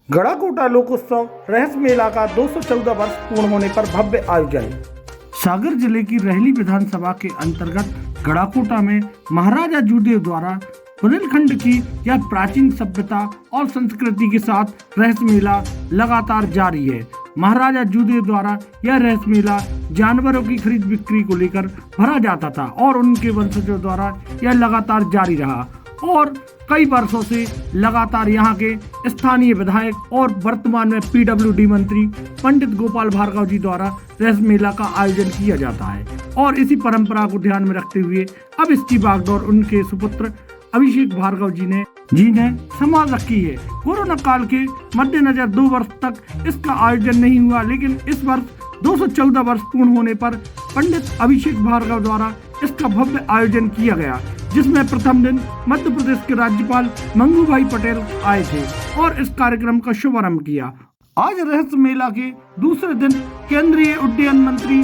गड़ाकोटा लोकोत्सव रहस्य मेला का 214 वर्ष पूर्ण होने पर भव्य आयोजन। सागर जिले की रहली विधानसभा के अंतर्गत गड़ाकोटा में महाराजा जूदेव द्वारा बुंदेलखंड की यह प्राचीन सभ्यता और संस्कृति के साथ रहस्य मेला लगातार जारी है। महाराजा जूदेव द्वारा यह रहस्य मेला जानवरों की खरीद बिक्री को लेकर भरा जाता था और उनके वंशजों द्वारा यह लगातार जारी रहा और कई वर्षों से लगातार यहाँ के स्थानीय विधायक और वर्तमान में पीडब्ल्यूडी मंत्री पंडित गोपाल भार्गव जी द्वारा रहस्य मेला का आयोजन किया जाता है और इसी परंपरा को ध्यान में रखते हुए अब इसकी बागडोर उनके सुपुत्र अभिषेक भार्गव जी ने संभाल रखी है। कोरोना काल के मद्देनजर 2 वर्ष तक इसका आयोजन नहीं हुआ, लेकिन इस वर्ष 214 वर्ष पूर्ण होने पर पंडित अभिषेक भार्गव द्वारा इसका भव्य आयोजन किया गया, जिसमें प्रथम दिन मध्य प्रदेश के राज्यपाल मंगू भाई पटेल आए थे और इस कार्यक्रम का शुभारंभ किया। आज रहस्य मेला के दूसरे दिन केंद्रीय उड्डयन मंत्री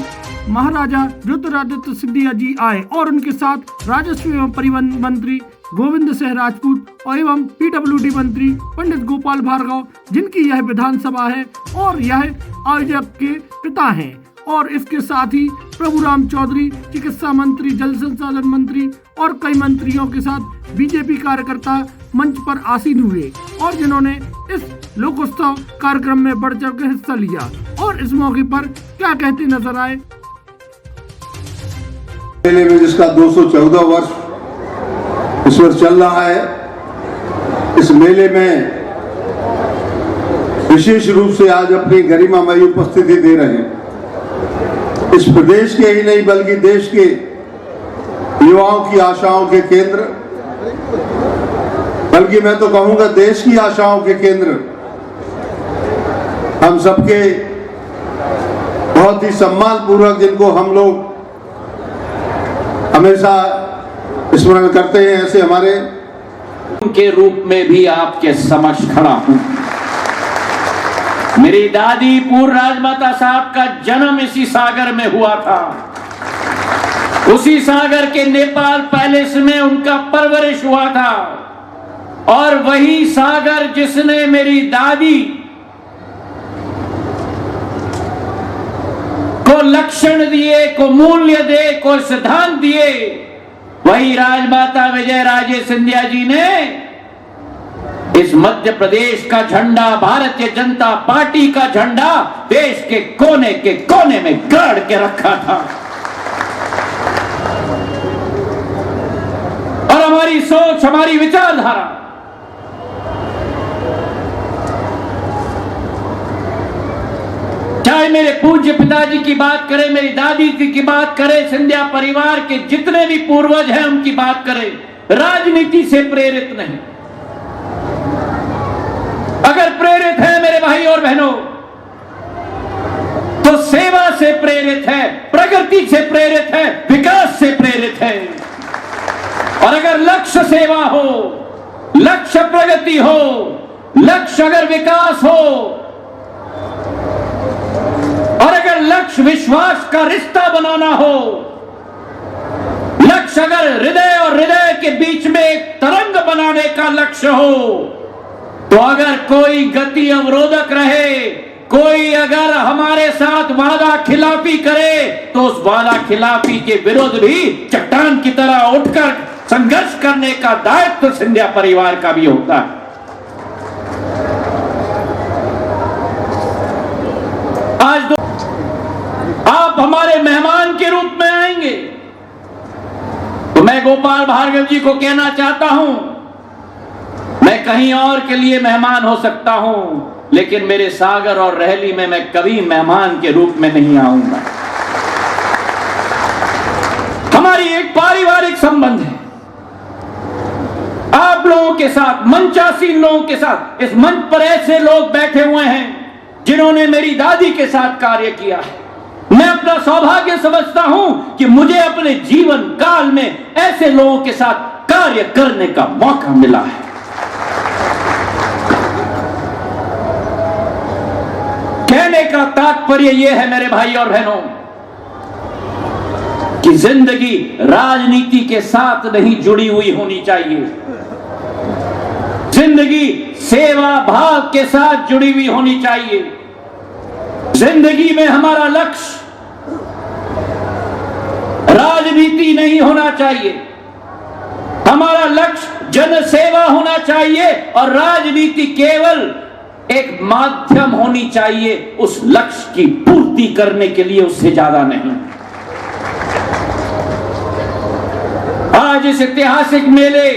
महाराजा ज्योतिरादित्य सिंधिया जी आए और उनके साथ राजस्व एवं परिवहन मंत्री गोविंद सिंह राजपूत एवं पीडब्ल्यूडी मंत्री पंडित गोपाल भार्गव, जिनकी यह विधानसभा है और यह आयोजक के पिता हैं, और इसके साथ ही प्रभुराम चौधरी चिकित्सा मंत्री, जल संसाधन मंत्री और कई मंत्रियों के साथ बीजेपी कार्यकर्ता मंच पर आसीन हुए और जिन्होंने इस लोकोत्सव कार्यक्रम में बढ़ चढ़ कर हिस्सा लिया और इस मौके पर क्या कहते नजर आए। मेले में जिसका 214 वर्ष इस वर्ष चल रहा है, इस मेले में विशेष रूप से आज अपनी गरिमामयी उपस्थिति दे रहे हैं। इस प्रदेश के ही नहीं बल्कि देश के युवाओं की आशाओं के केंद्र, बल्कि मैं तो कहूंगा देश की आशाओं के केंद्र, हम सबके बहुत ही सम्मान पूर्वक जिनको हम लोग हमेशा स्मरण करते हैं, ऐसे हमारे के रूप में भी आपके समक्ष खड़ा हूं। मेरी दादी पूर्व राजमाता साहब का जन्म इसी सागर में हुआ था। उसी सागर के नेपाल पैलेस में उनका परवरिश हुआ था और वही सागर जिसने मेरी दादी को लक्षण दिए, को मूल्य दे, को सिद्धांत दिए, वही राजमाता विजय राजे सिंधिया जी ने इस मध्य प्रदेश का झंडा, भारतीय जनता पार्टी का झंडा देश के कोने में गाड़ के रखा था। और हमारी सोच, हमारी विचारधारा चाहे मेरे पूज्य पिताजी की बात करें, मेरी दादी की बात करें, सिंधिया परिवार के जितने भी पूर्वज हैं उनकी बात करें, राजनीति से प्रेरित नहीं। अगर प्रेरित है मेरे भाई और बहनों तो सेवा से प्रेरित है, प्रगति से प्रेरित है, विकास से प्रेरित है। और अगर लक्ष्य सेवा हो, लक्ष्य प्रगति हो, लक्ष्य अगर विकास हो और अगर लक्ष्य विश्वास का रिश्ता बनाना हो, लक्ष्य अगर हृदय और हृदय के बीच में एक तरंग बनाने का लक्ष्य हो, तो अगर कोई गति अवरोधक रहे, कोई अगर हमारे साथ वादा खिलाफी करे, तो उस वादा खिलाफी के विरुद्ध भी चट्टान की तरह उठकर संघर्ष करने का दायित्व सिंधिया परिवार का भी होता है। आज आप हमारे मेहमान के रूप में आएंगे तो मैं गोपाल भार्गव जी को कहना चाहता हूं, मैं कहीं और के लिए मेहमान हो सकता हूं, लेकिन मेरे सागर और रहली में मैं कभी मेहमान के रूप में नहीं आऊंगा। हमारी एक पारिवारिक संबंध है आप लोगों के साथ, मंचासीन लोगों के साथ। इस मंच पर ऐसे लोग बैठे हुए हैं जिन्होंने मेरी दादी के साथ कार्य किया है। मैं अपना सौभाग्य समझता हूं कि मुझे अपने जीवन काल में ऐसे लोगों के साथ कार्य करने का मौका मिला है। कहने का तात्पर्य यह है मेरे भाई और बहनों कि जिंदगी राजनीति के साथ नहीं जुड़ी हुई होनी चाहिए। जिंदगी सेवा भाव के साथ जुड़ी हुई होनी चाहिए। जिंदगी में हमारा लक्ष्य राजनीति नहीं होना चाहिए, हमारा लक्ष्य जन सेवा होना चाहिए और राजनीति केवल एक माध्यम होनी चाहिए उस लक्ष्य की पूर्ति करने के लिए, उससे ज्यादा नहीं। आज इस ऐतिहासिक मेले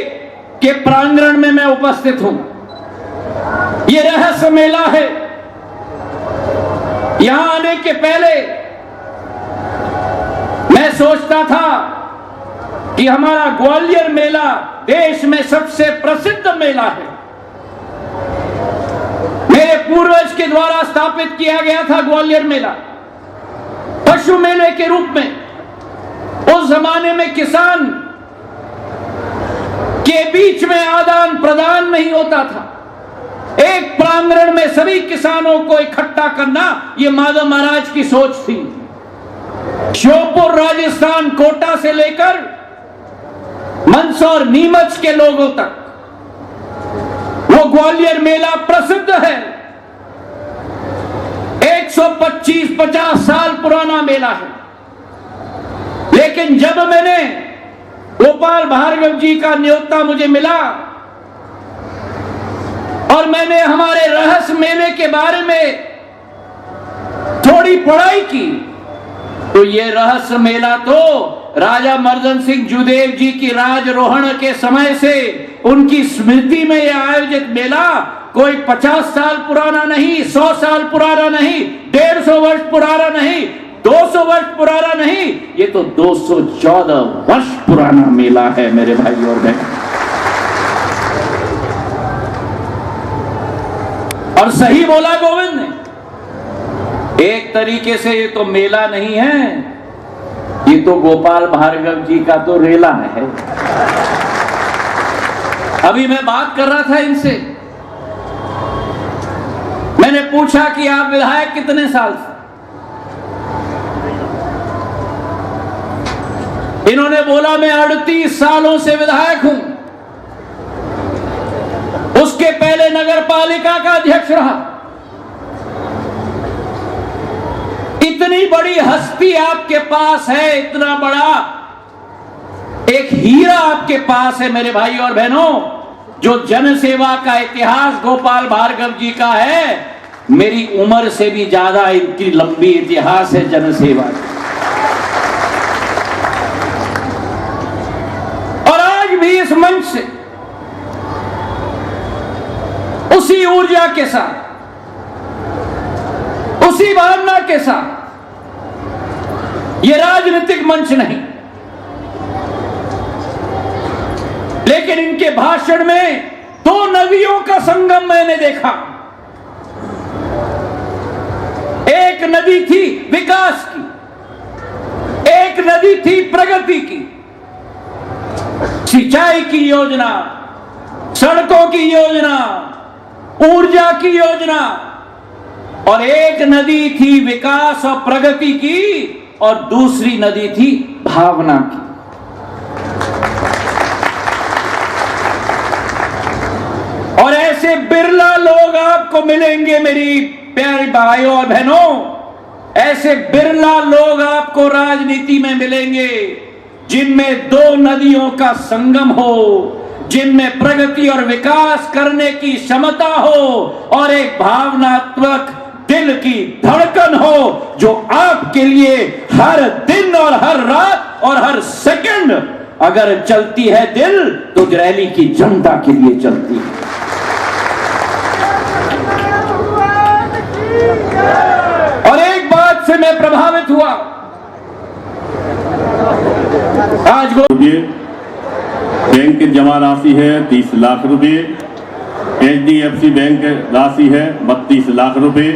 के प्रांगण में मैं उपस्थित हूं। यह रहस्य मेला है। यहां आने के पहले मैं सोचता था कि हमारा ग्वालियर मेला देश में सबसे प्रसिद्ध मेला है। मेरे पूर्वज के द्वारा स्थापित किया गया था ग्वालियर मेला पशु मेले के रूप में। उस जमाने में किसान के बीच में आदान प्रदान नहीं होता था। एक प्रांगण में सभी किसानों को इकट्ठा करना, यह माधव महाराज की सोच थी। श्योपुर राजस्थान कोटा से लेकर मंदसौर नीमच के लोगों तक वो ग्वालियर मेला प्रसिद्ध है। 125-50 साल पुराना मेला है। लेकिन जब मैंने गोपाल भार्गव जी का न्योता मुझे मिला और मैंने हमारे रहस्य मेले के बारे में थोड़ी पढ़ाई की, तो ये रहस्य मेला तो राजा मर्दन सिंह जुदेव जी की राजरोहण के समय से उनकी स्मृति में यह आयोजित मेला कोई 50 साल पुराना नहीं, 100 साल पुराना नहीं, 150 वर्ष पुराना नहीं, 200 वर्ष पुराना नहीं, ये तो 214 वर्ष पुराना मेला है मेरे भाई और बहन। और सही बोला गोविंद ने। एक तरीके से ये तो मेला नहीं है, ये तो गोपाल भार्गव जी का तो रेला है। अभी मैं बात कर रहा था इनसे, मैंने पूछा कि आप विधायक कितने साल से? इन्होंने बोला मैं 38 सालों से विधायक हूं। उसके पहले नगर पालिका का अध्यक्ष रहा। इतनी बड़ी हस्ती आपके पास है, इतना बड़ा एक हीरा आपके पास है मेरे भाई और बहनों, जो जन सेवा का इतिहास गोपाल भार्गव जी का है। मेरी उम्र से भी ज्यादा इनकी लंबी इतिहास है जन सेवा की। और आज भी इस मंच से उसी ऊर्जा के साथ, उसी भावना के साथ, यह राजनीतिक मंच नहीं, लेकिन इनके भाषण में दो नदियों का संगम मैंने देखा। एक नदी थी विकास की, एक नदी थी प्रगति की। सिंचाई की योजना, सड़कों की योजना, ऊर्जा की योजना, और एक नदी थी विकास और प्रगति की और दूसरी नदी थी भावना की। और ऐसे बिरला लोग आपको मिलेंगे मेरी प्यारे भाइयों और बहनों, ऐसे बिरला लोग आपको राजनीति में मिलेंगे जिनमें दो नदियों का संगम हो, जिनमें प्रगति और विकास करने की क्षमता हो और एक भावनात्मक दिल की धड़कन हो जो आपके लिए हर दिन और हर रात और हर सेकंड अगर चलती है दिल तो रैली की जनता के लिए चलती है। और एक बात से मैं प्रभावित हुआ, आज बैंक की जमा राशि है 30 लाख रुपए, HDFC बैंक राशि है 32 लाख रुपए,